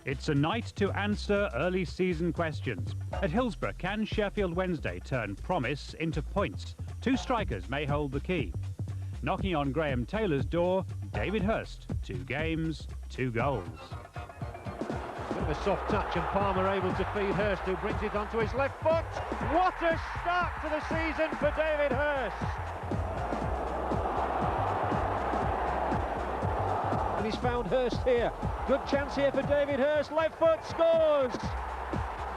It's a night to answer early season questions. At Hillsborough, can Sheffield Wednesday turn promise into points? Two strikers may hold the key. Knocking on Graham Taylor's door, David Hirst. 2 games, 2 goals. Bit of a soft touch and Palmer able to feed Hirst, who brings it onto his left foot. What a start to the season for David Hirst! And he's found Hirst here. Good chance here for David Hirst. Left foot, scores!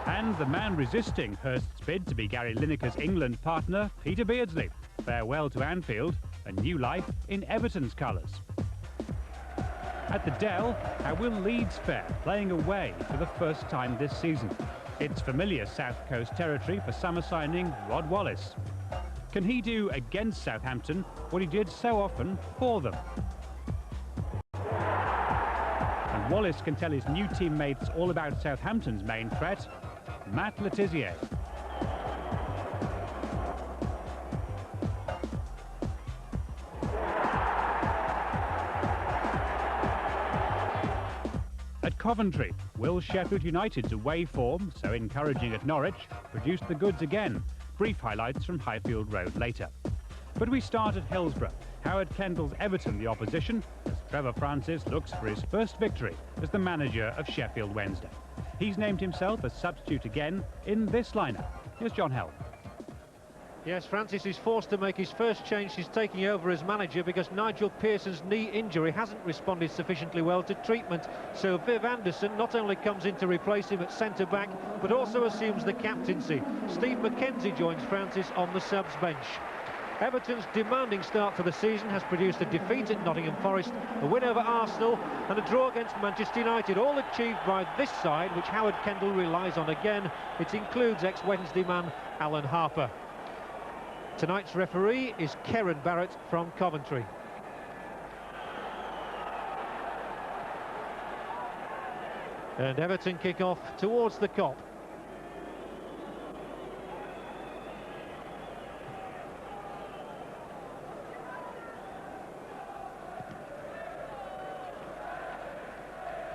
And the man resisting Hirst's bid to be Gary Lineker's England partner, Peter Beardsley. Farewell to Anfield, a new life in Everton's colours. At the Dell, how will Leeds fare playing away for the first time this season? It's familiar South Coast territory for summer signing Rod Wallace. Can he do against Southampton what he did so often for them? And Wallace can tell his new teammates all about Southampton's main threat, Matt Letizia. At Coventry, will Sheffield United's away form, so encouraging at Norwich, produce the goods again? Brief highlights from Highfield Road later. But we start at Hillsborough. Howard Kendall's Everton the opposition, as Trevor Francis looks for his first victory as the manager of Sheffield Wednesday. He's named himself a substitute again in this lineup. Here's John Helm. Yes, Francis is forced to make his first change since taking over as manager because Nigel Pearson's knee injury hasn't responded sufficiently well to treatment. So Viv Anderson not only comes in to replace him at centre-back, but also assumes the captaincy. Steve McKenzie joins Francis on the subs bench. Everton's demanding start to the season has produced a defeat at Nottingham Forest, a win over Arsenal and a draw against Manchester United, all achieved by this side, which Howard Kendall relies on again. It includes ex-Wednesday man Alan Harper. Tonight's referee is Karen Barrett from Coventry. And Everton kick off towards the Kop.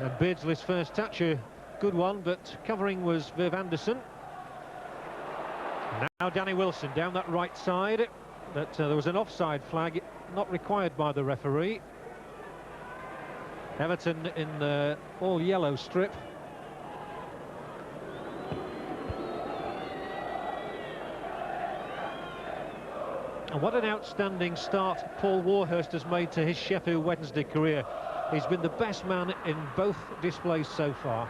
And Beardsley's first touch, a good one, but covering was Viv Anderson. Now Danny Wilson down that right side, but there was an offside flag, not required by the referee. Everton in the all-yellow strip. And what an outstanding start Paul Warhurst has made to his Sheffield Wednesday career. He's been the best man in both displays so far.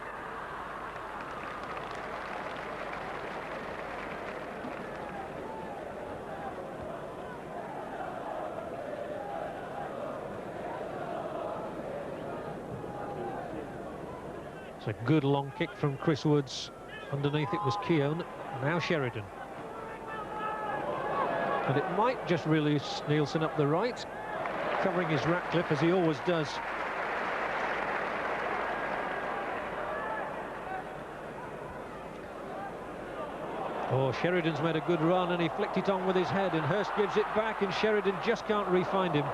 It's a good long kick from Chris Woods. Underneath it was Keown. Now Sheridan. And it might just release Nielsen up the right. Covering his Ratcliffe, as he always does. Oh, Sheridan's made a good run and he flicked it on with his head, and Hirst gives it back and Sheridan just can't re-find him.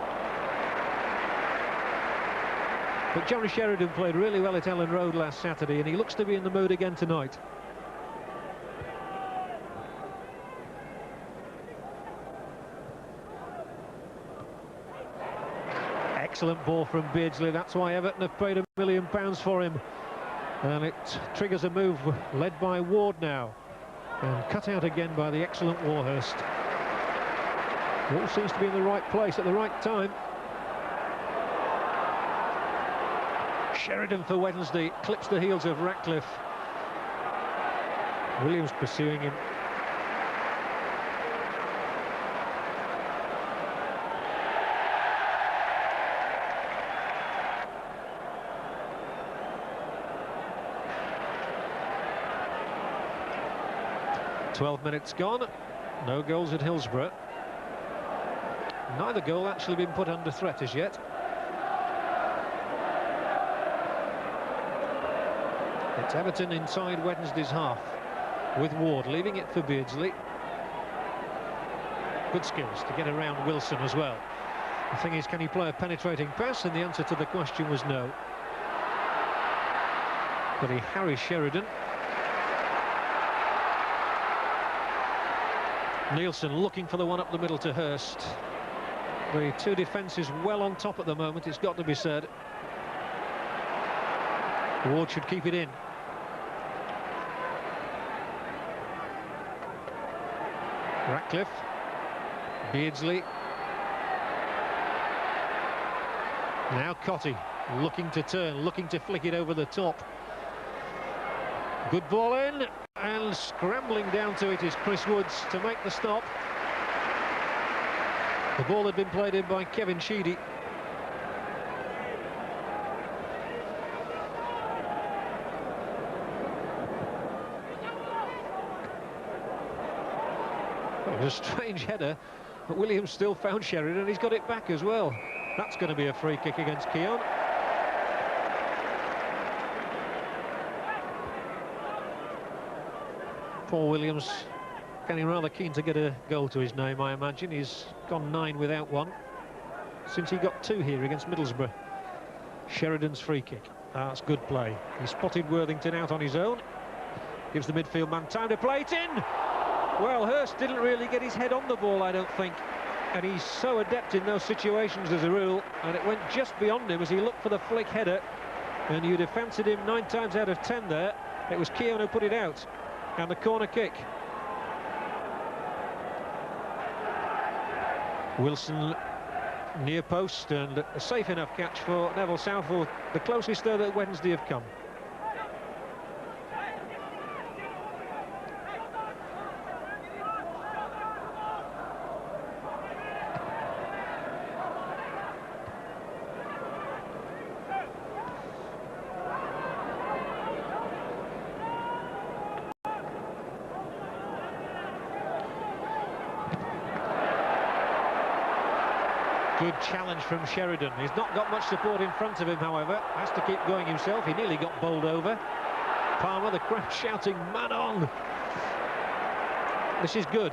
But Johnny Sheridan played really well at Ellen Road last Saturday and he looks to be in the mood again tonight. Excellent ball from Beardsley, that's why Everton have paid £1 million for him. And it triggers a move led by Ward now. And cut out again by the excellent Warhurst. All seems to be in the right place at the right time. Sheridan for Wednesday, clips the heels of Ratcliffe. Williams pursuing him. "12 minutes gone, no goals at Hillsborough. Neither goal actually been put under threat as yet. It's Everton inside Wednesday's half, with Ward leaving it for Beardsley. Good skills to get around Wilson as well. The thing is, can he play a penetrating pass? And the answer to the question was no. But he harries Sheridan. Nielsen looking for the one up the middle to Hurst. The two defences well on top at the moment, it's got to be said. Ward should keep it in. Ratcliffe. Beardsley. Now Cotty looking to turn, looking to flick it over the top. Good ball in, and scrambling down to it is Chris Woods to make the stop. The ball had been played in by Kevin Sheedy. It was a strange header, but Williams still found Sheridan, and he's got it back as well. That's going to be a free kick against Keown. Paul Williams getting rather keen to get a goal to his name, I imagine. He's gone 9 without one since he got 2 here against Middlesbrough. Sheridan's free kick. That's good play. He spotted Worthington out on his own. Gives the midfield man time to play it in. Well, Hurst didn't really get his head on the ball, I don't think. And he's so adept in those situations as a rule. And it went just beyond him as he looked for the flick header. And you'd have fancied him 9 times out of 10 there. It was Keown who put it out. And the corner kick. Wilson near post, and a safe enough catch for Neville Southall, the closest though that Wednesday have come. Good challenge from Sheridan. He's not got much support in front of him, however. Has to keep going himself. He nearly got bowled over. Palmer, the crowd shouting, man on! This is good.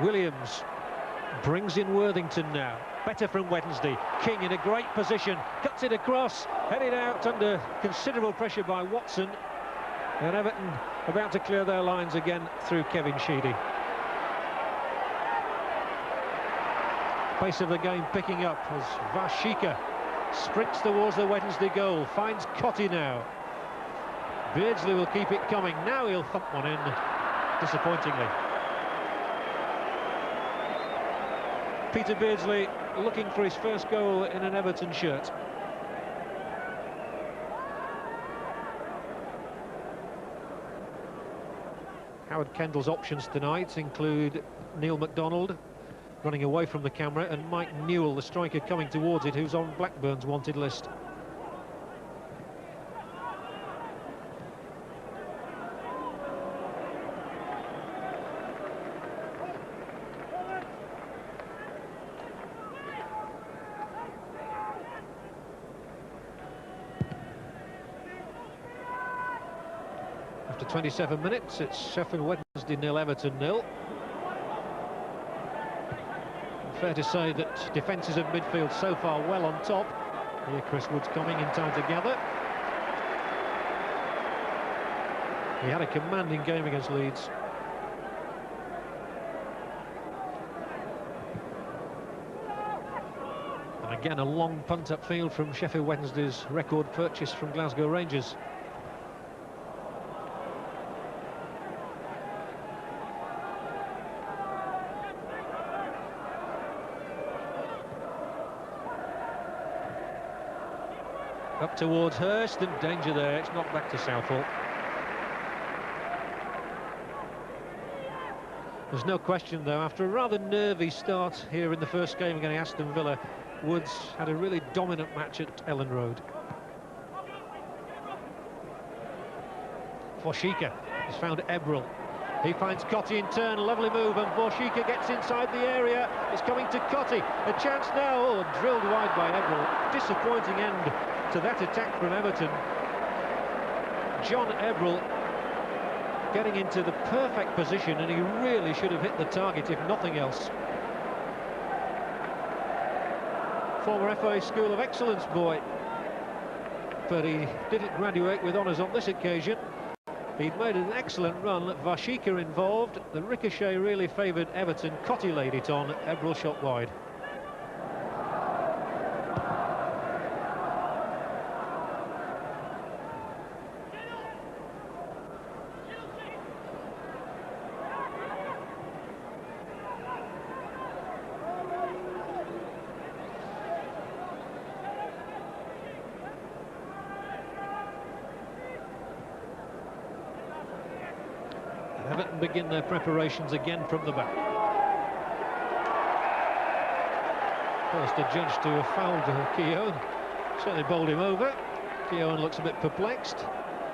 Williams brings in Worthington now. Better from Wednesday. King in a great position. Cuts it across. Headed out under considerable pressure by Watson. And Everton about to clear their lines again through Kevin Sheedy. Pace of the game picking up as Vashika sprints towards the Wednesday goal, finds Cotty now. Beardsley will keep it coming. Now he'll thump one in, disappointingly. Peter Beardsley looking for his first goal in an Everton shirt. Howard Kendall's options tonight include Neil MacDonald running away from the camera, and Mike Newell, the striker, coming towards it, who's on Blackburn's wanted list. After 27 minutes, it's Sheffield Wednesday 0, Everton 0. Fair to say that defences of midfield so far well on top. Here Chris Wood's coming in time to gather. He had a commanding game against Leeds. And again a long punt upfield from Sheffield Wednesday's record purchase from Glasgow Rangers. Up towards Hurst, and danger there. It's knocked back to Southall. There's no question, though, after a rather nervy start here in the first game against Aston Villa, Woods had a really dominant match at Ellen Road. Forshika has found Ebril. He finds Cotty in turn, lovely move, and Forshika gets inside the area. It's coming to Cotty. A chance now. Oh, drilled wide by Ebril. Disappointing end to that attack from Everton. John Ebril getting into the perfect position, and he really should have hit the target, if nothing else. Former FA School of Excellence boy. but he didn't graduate with honours on this occasion. He'd made an excellent run, Vashika involved, the ricochet really favoured Everton, Cotti laid it on, Ebrel shot wide. Everton begin their preparations again from the back. First adjudged to have fouled Keown, certainly bowled him over. Keown looks a bit perplexed.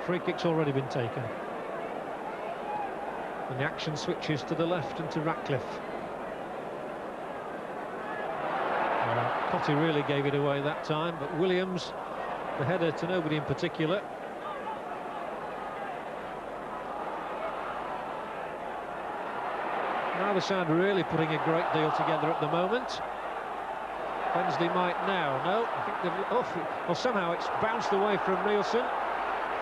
Free kick's already been taken. And the action switches to the left and to Ratcliffe. Cotti really gave it away that time, but Williams, the header to nobody in particular. Neither side really putting a great deal together at the moment. Wednesday might now. No, I think they've... Oh, well, somehow it's bounced away from Nielsen,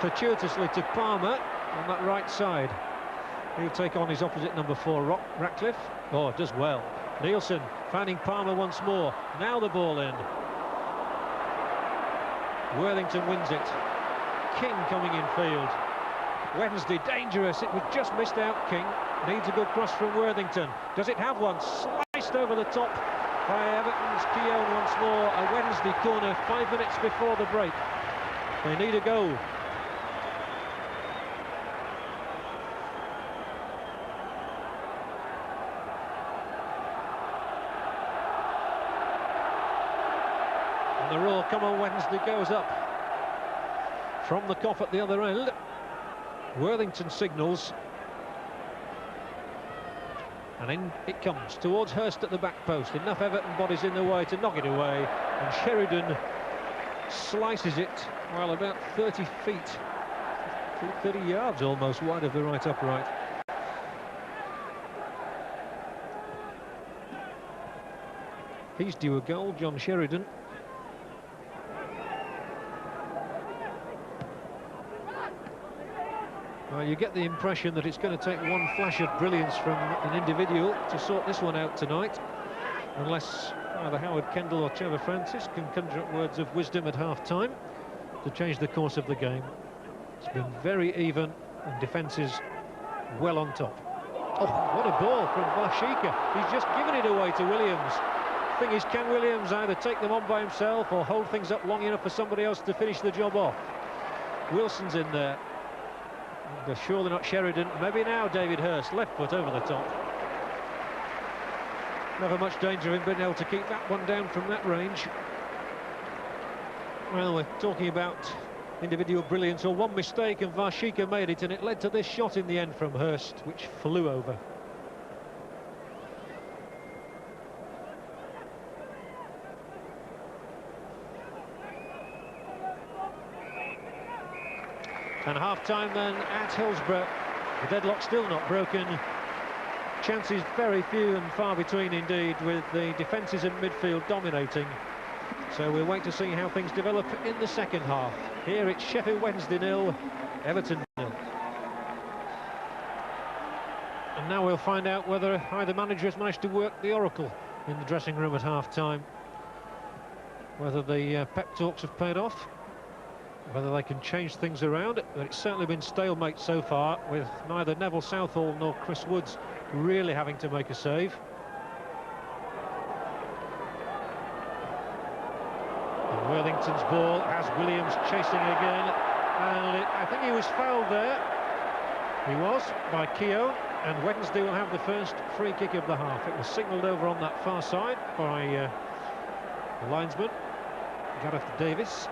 fortuitously to Palmer on that right side. He'll take on his opposite number 4, Ratcliffe. Oh, does well. Nielsen finding Palmer once more. Now the ball in. Worthington wins it. King coming in field. Wednesday dangerous. It was just missed out. King needs a good cross from Worthington. Does it have one? Sliced over the top by Everton's Keown once more. A Wednesday corner 5 minutes before the break. They need a goal. And the roar, come on Wednesday, goes up from the Kop at the other end. Worthington signals. And in it comes towards Hurst at the back post. Enough Everton bodies in the way to knock it away. And Sheridan slices it, well, about 30 feet, 30 yards almost wide of the right upright. He's due a goal, John Sheridan. Well, you get the impression that it's going to take one flash of brilliance from an individual to sort this one out tonight, unless either Howard Kendall or Trevor Francis can conjure up words of wisdom at half-time to change the course of the game. It's been very even, and defence is well on top. Oh, what a ball from Vashika. He's just given it away to Williams. The thing is, can Williams either take them on by himself or hold things up long enough for somebody else to finish the job off? Wilson's in there. They're surely not Sheridan. Maybe now David Hurst, left foot over the top. Never much danger of him being able to keep that one down from that range. Well, we're talking about individual brilliance, or one mistake and Vashika made it, and it led to this shot in the end from Hurst, which flew over. And half-time then at Hillsborough. The deadlock still not broken. Chances very few and far between indeed, with the defences and midfield dominating. So we'll wait to see how things develop in the second half. Here it's Sheffield Wednesday 0, Everton 0. And now we'll find out whether either manager has managed to work the oracle in the dressing room at half-time. Whether the pep talks have paid off. Whether they can change things around, but it's certainly been stalemate so far, with neither Neville Southall nor Chris Woods really having to make a save. And Worthington's ball has Williams chasing again, and I think he was fouled there. He was, by Keown, and Wednesday will have the first free kick of the half. It was signalled over on that far side by the linesman, Gareth Davis.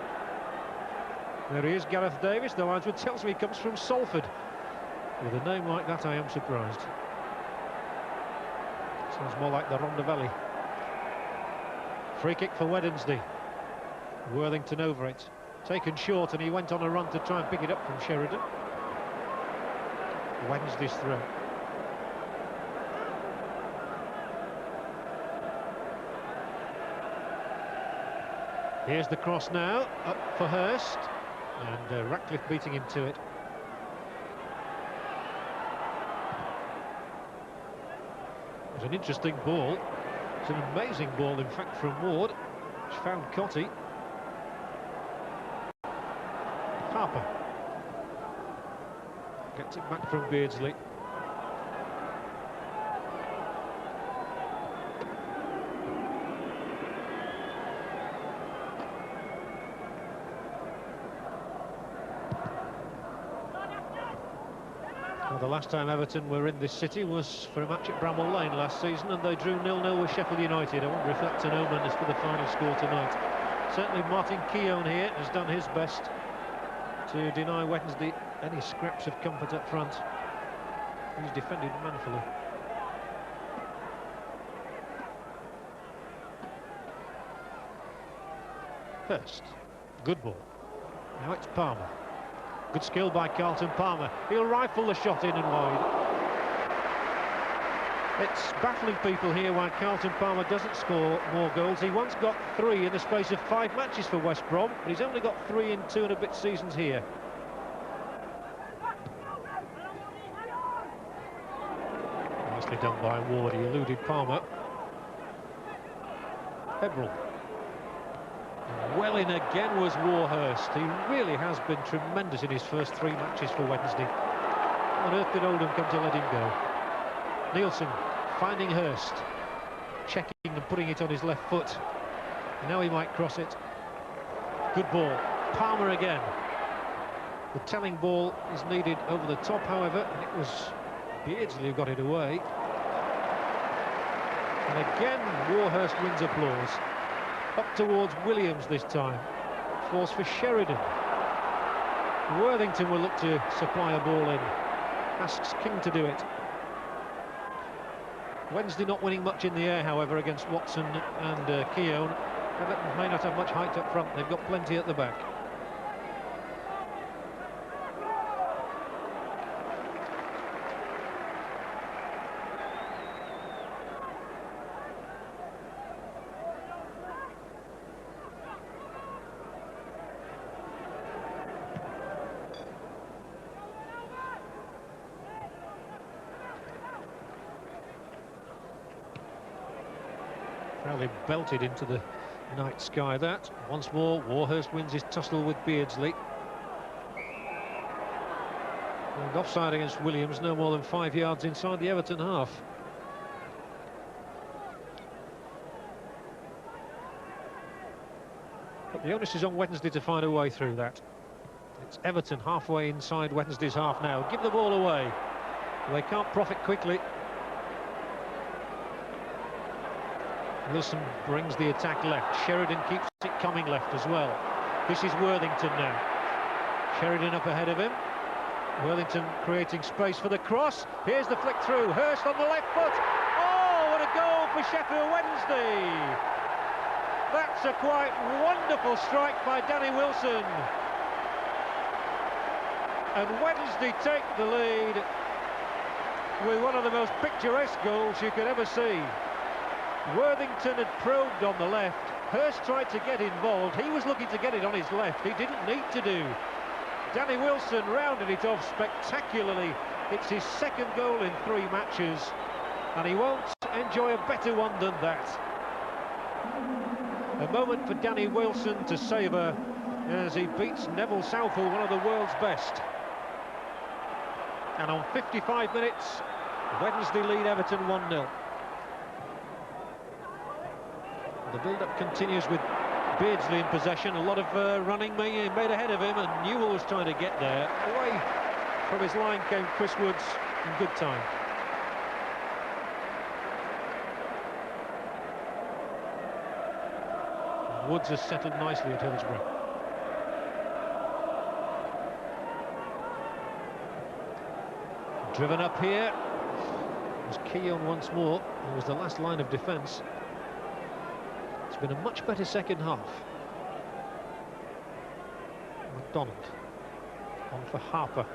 There he is, Gareth Davis. The linesman tells me he comes from Salford. With a name like that, I am surprised. Sounds more like the Rhondda Valley. Free kick for Wednesday. Worthington over it. Taken short, and he went on a run to try and pick it up from Sheridan. Wednesday's throw. Here's the cross now, up for Hurst. and Ratcliffe beating him to it. It was an interesting ball. It's an amazing ball, in fact, from Ward, which found Cotty. Harper gets it back from Beardsley. Well, the last time Everton were in this city was for a match at Bramall Lane last season, and they drew 0-0 with Sheffield United. I wonder if that's an omen as for the final score tonight. Certainly Martin Keown here has done his best to deny Wednesday any scraps of comfort up front. He's defended manfully. Hurst, good ball. Now it's Palmer. Good skill by Carlton Palmer. He'll rifle the shot in and wide. It's baffling people here why Carlton Palmer doesn't score more goals. He once got 3 in the space of 5 matches for West Brom, but he's only got 3 in 2 and a bit seasons here. Nicely done by Ward. He eluded Palmer. Hebrel. Well in again was Warhurst. He really has been tremendous in his first 3 matches for Wednesday. How on earth did Oldham come to let him go? Nielsen finding Hurst, checking and putting it on his left foot. Now he might cross it. Good ball. Palmer again. The telling ball is needed over the top, however, and it was Beardsley who got it away. And again, Warhurst wins applause. Up towards Williams this time. Falls for Sheridan. Worthington will look to supply a ball in. Asks King to do it. Wednesday not winning much in the air, however, against Watson and Keown. Everton may not have much height up front. They've got plenty at the back. Fairly belted into the night sky, that. Once more, Warhurst wins his tussle with Beardsley. And offside against Williams, no more than 5 yards inside the Everton half. But the onus is on Wednesday to find a way through that. It's Everton halfway inside Wednesday's half now. Give the ball away. They can't profit quickly. Wilson brings the attack left. Sheridan keeps it coming left as well. This is Worthington now. Sheridan up ahead of him. Worthington creating space for the cross. Here's the flick through. Hurst on the left foot. Oh, what a goal for Sheffield Wednesday. That's a quite wonderful strike by Danny Wilson. And Wednesday take the lead with one of the most picturesque goals you could ever see. Worthington had probed on the left. Hurst tried to get involved. He was looking to get it on his left. He didn't need to do. Danny Wilson rounded it off spectacularly. It's his 2nd goal in 3 matches, and he won't enjoy a better one than that. A moment for Danny Wilson to savour as he beats Neville Southall, one of the world's best. And on 55 minutes, Wednesday lead Everton 1-0. The build-up continues with Beardsley in possession. A lot of running made ahead of him, and Newell was trying to get there. Away from his line came Chris Woods in good time. Woods has settled nicely at Hillsborough. Driven up here. It was Keown once more. It was the last line of defence. It's been a much better second half. McDonald on for Harper.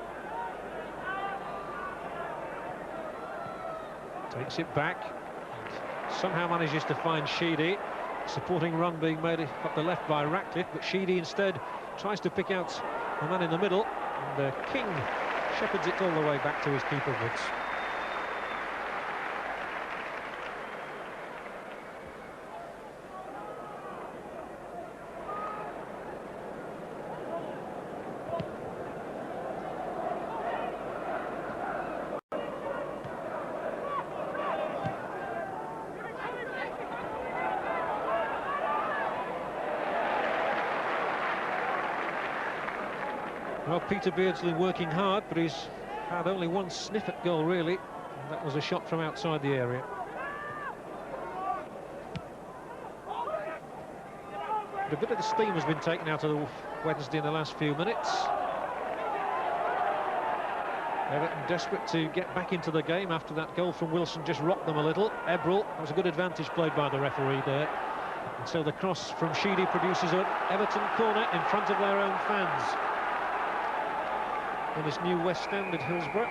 Takes it back. Somehow manages to find Sheedy. Supporting run being made up the left by Ratcliffe, but Sheedy instead tries to pick out the man in the middle, and King shepherds it all the way back to his keeper, Woods. Well, Peter Beardsley working hard, but he's had only one sniff at goal, really. And that was a shot from outside the area. But a bit of the steam has been taken out of Wednesday in the last few minutes. Everton desperate to get back into the game after that goal from Wilson just rocked them a little. Ebrel, that was a good advantage played by the referee there. And so the cross from Sheedy produces an Everton corner in front of their own fans. In this new West Stand at Hillsborough.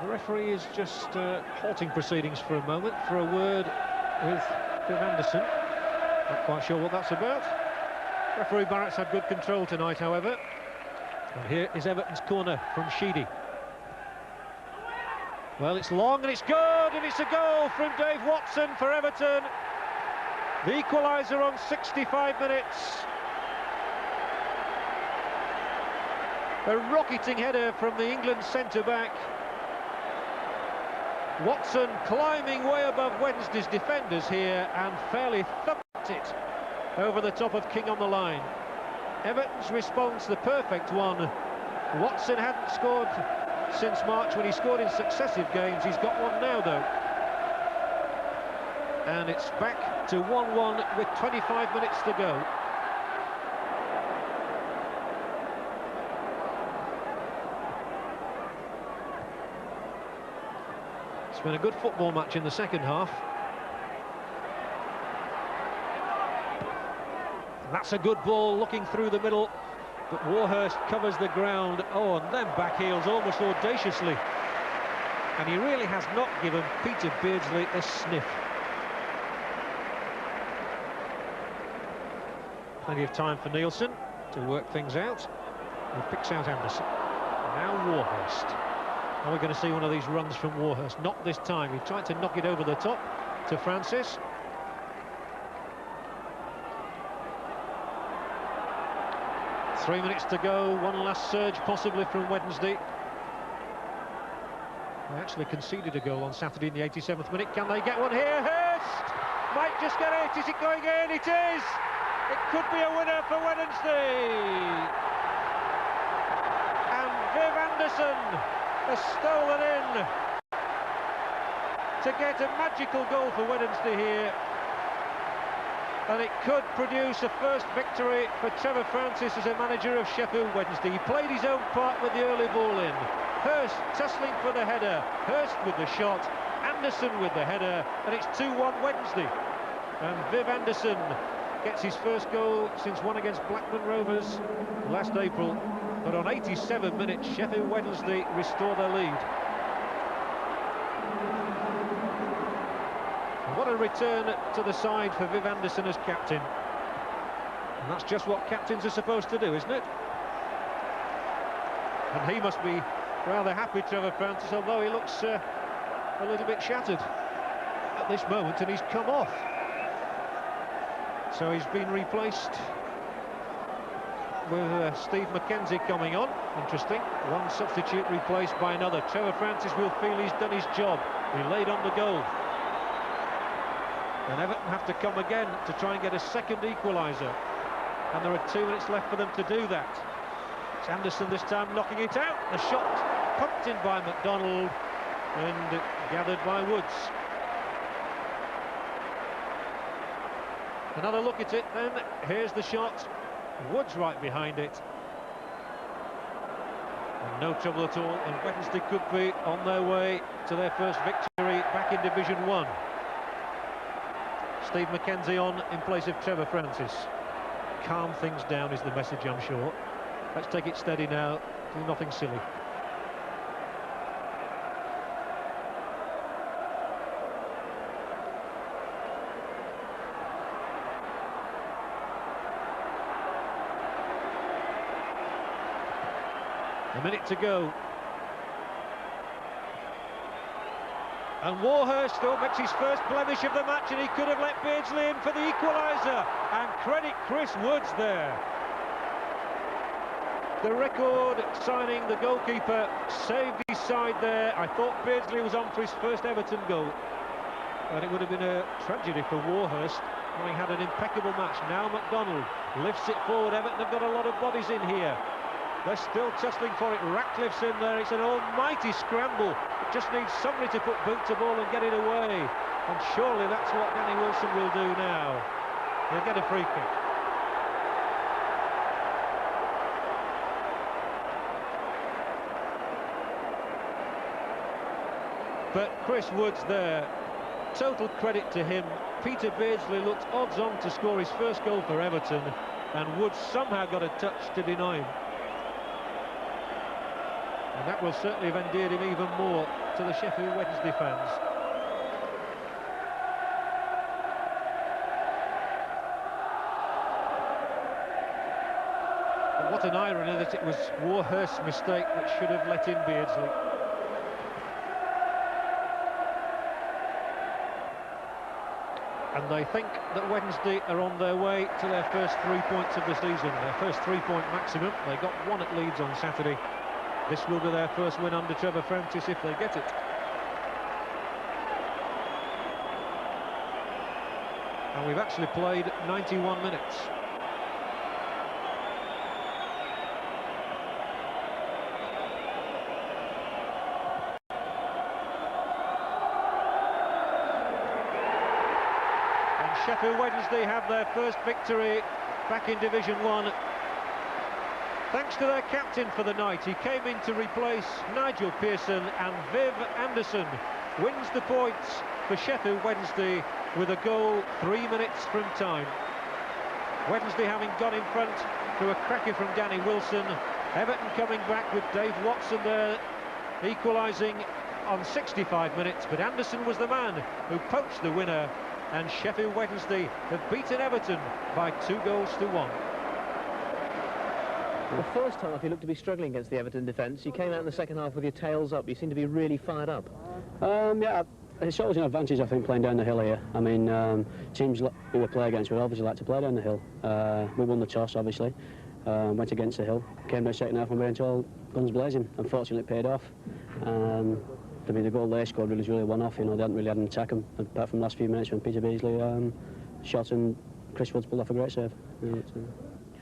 The referee is just halting proceedings for a moment for a word with Viv Anderson. Not quite sure what that's about. Referee Barrett's had good control tonight, however. And here is Everton's corner from Sheedy. Well, it's long and it's good, and it's a goal from Dave Watson for Everton. The equaliser on 65 minutes. A rocketing header from the England centre-back. Watson climbing way above Wednesday's defenders here and fairly thumped it over the top of King on the line. Everton's response, the perfect one. Watson hadn't scored since March when he scored in successive games. He's got one now, though. And it's back to 1-1 with 25 minutes to go. It's been a good football match in the second half. And that's a good ball looking through the middle, but Warhurst covers the ground. Oh, and then backheels almost audaciously. And he really has not given Peter Beardsley a sniff. Plenty of time for Nielsen to work things out. He picks out Anderson. Now Warhurst. Are we going to see one of these runs from Warhurst? Not this time. He tried to knock it over the top to Francis. Three minutes to go. One last surge possibly from Wednesday. They actually conceded a goal on Saturday in the 87th minute. Can they get one here? Hurst might just get it. Is it going in? It is. It could be a winner for Wednesday. And Viv Anderson has stolen in to get a magical goal for Wednesday here. And it could produce a first victory for Trevor Francis as a manager of Sheffield Wednesday. He played his own part with the early ball in. Hurst tussling for the header. Hurst with the shot. Anderson with the header. And it's 2-1 Wednesday. And Viv Anderson gets his first goal since one against Blackburn Rovers last April. But on 87 minutes, Sheffield Wednesday restore their lead. And what a return to the side for Viv Anderson as captain. And that's just what captains are supposed to do, isn't it? And he must be rather happy, Trevor Francis, although he looks a little bit shattered at this moment, and he's come off. So he's been replaced with Steve McKenzie coming on. Interesting. One substitute replaced by another. Trevor Francis will feel he's done his job. He laid on the goal. And Everton have to come again to try and get a second equaliser. And there are 2 minutes left for them to do that. It's Anderson this time knocking it out. The shot pumped in by McDonald and gathered by Woods. Another look at it then. Here's the shot. Woods right behind it. And no trouble at all. And Wednesday could be on their way to their first victory back in Division 1. Steve McKenzie on in place of Trevor Francis. Calm things down is the message, I'm sure. Let's take it steady now. Do nothing silly. A minute to go. And Warhurst still makes his first blemish of the match, and he could have let Beardsley in for the equaliser. And credit Chris Woods there. The record signing, the goalkeeper saved his side there. I thought Beardsley was on for his first Everton goal, and it would have been a tragedy for Warhurst, having had an impeccable match. Now McDonald lifts it forward. Everton have got a lot of bodies in here. They're still tussling for it. Ratcliffe's in there. It's an almighty scramble. It just needs somebody to put boot to ball and get it away. And surely that's what Danny Wilson will do now. He'll get a free kick. But Chris Woods there, total credit to him. Peter Beardsley looked odds-on to score his first goal for Everton, and Woods somehow got a touch to deny him. And that will certainly have endeared him even more to the Sheffield Wednesday fans. But what an irony that it was Warhurst's mistake which should have let in Beardsley. And they think that Wednesday are on their way to their first 3 points of the season, their first 3-point maximum. They got one at Leeds on Saturday. This will be their first win under Trevor Francis if they get it. And we've actually played 91 minutes. And Sheffield Wednesday have their first victory back in Division 1. Thanks to their captain for the night. He came in to replace Nigel Pearson, and Viv Anderson wins the points for Sheffield Wednesday with a goal 3 minutes from time. Wednesday having gone in front through a cracker from Danny Wilson. Everton coming back with Dave Watson there, equalising on 65 minutes. But Anderson was the man who poached the winner, and Sheffield Wednesday have beaten Everton by 2-1. The first half you looked to be struggling against the Everton defence. You came out in the second half with your tails up. You seem to be really fired up. Yeah, it shows an advantage, I think, playing down the hill here. I mean, teams who we play against would obviously like to play down the hill. We won the toss, obviously, went against the hill, came to the second half and went all guns blazing. Unfortunately, it paid off. I mean, the goal they scored was really one-off. You know, they hadn't really had an attack them, apart from the last few minutes when Peter Beardsley shot and Chris Woods pulled off a great save.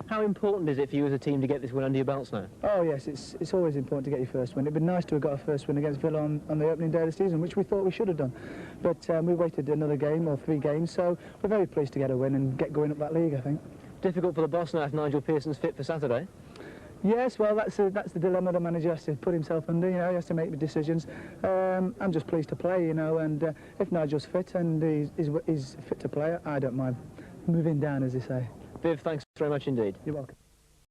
How important is it for you as a team to get this win under your belts now? Oh yes, it's always important to get your first win. It'd been nice to have got a first win against Villa on the opening day of the season, which we thought we should have done. But we waited another game or 3 games, so we're very pleased to get a win and get going up that league, I think. Difficult for the boss now if Nigel Pearson's fit for Saturday? Yes, well, that's the dilemma the manager has to put himself under. You know, he has to make the decisions. I'm just pleased to play, you know, and if Nigel's fit and he's fit to play, I don't mind moving down, as they say. Viv, thanks very much indeed. You're welcome.